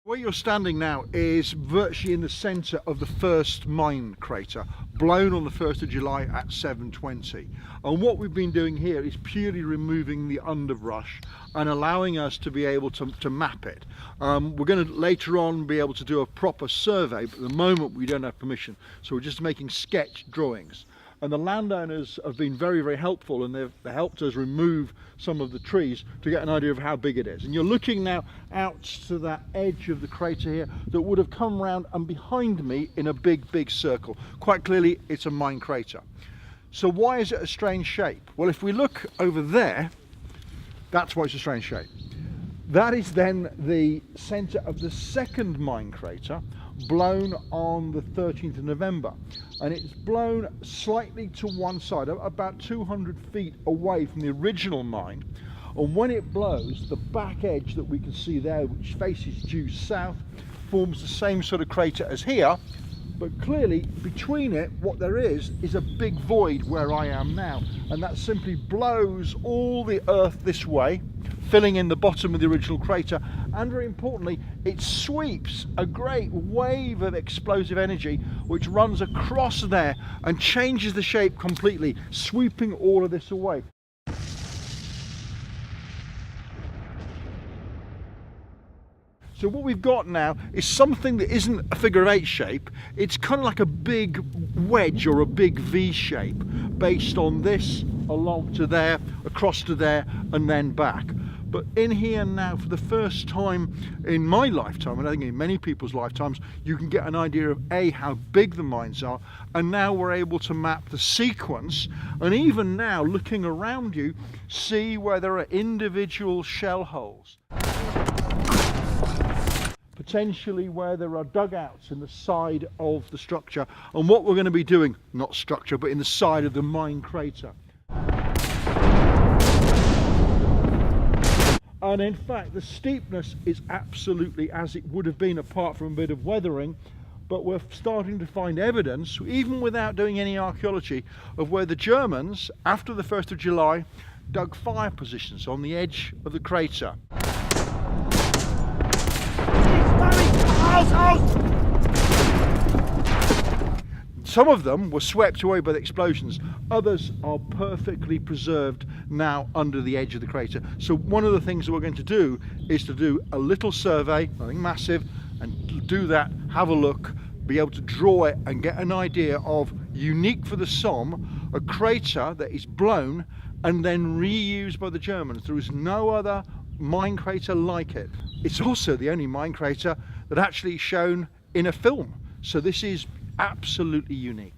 Where you're standing now is virtually in the centre of the first mine crater, blown on the 1st of July at 7:20. And what we've been doing here is purely removing the underbrush and allowing us to be able to map it. We're going to later on be able to do a proper survey, but at the moment we don't have permission, so we're just making sketch drawings. And the landowners have been very, very helpful, and they've helped us remove some of the trees to get an idea of how big it is. And you're looking now out to that edge of the crater here that would have come round and behind me in a big circle. Quite clearly it's a mine crater. So why is it a strange shape? Well, if we look over there, that's why it's a strange shape. That is then the centre of the second mine crater, blown on the 13th of November, and it's blown slightly to one side, about 200 feet away from the original mine. And when it blows, the back edge that we can see there, which faces due south, forms the same sort of crater as here, but clearly between it, what there is a big void where I am now, and that simply blows all the earth this way, filling in the bottom of the original crater, and very importantly, it sweeps a great wave of explosive energy which runs across there and changes the shape completely, sweeping all of this away. So what we've got now is something that isn't a figure of 8 shape. It's kind of like a big wedge or a big V shape based on this along to there, across to there, and then back. But in here now, for the first time in my lifetime, and I think in many people's lifetimes, you can get an idea of A, how big the mines are, and now we're able to map the sequence, and even now, looking around you, see where there are individual shell holes. Potentially where there are dugouts in the side of the structure, and what we're going to be doing, not structure, but in the side of the mine crater. And in fact, the steepness is absolutely as it would have been apart from a bit of weathering, but we're starting to find evidence, even without doing any archaeology, of where the Germans, after the 1st of July, dug fire positions on the edge of the crater. Some of them were swept away by the explosions, others are perfectly preserved now under the edge of the crater. So one of the things that we're going to do is to do a little survey, nothing massive, and do that, have a look, be able to draw it and get an idea of, unique for the Somme, a crater that is blown and then reused by the Germans. There is no other mine crater like it. It's also the only mine crater that actually is shown in a film. So this is absolutely unique.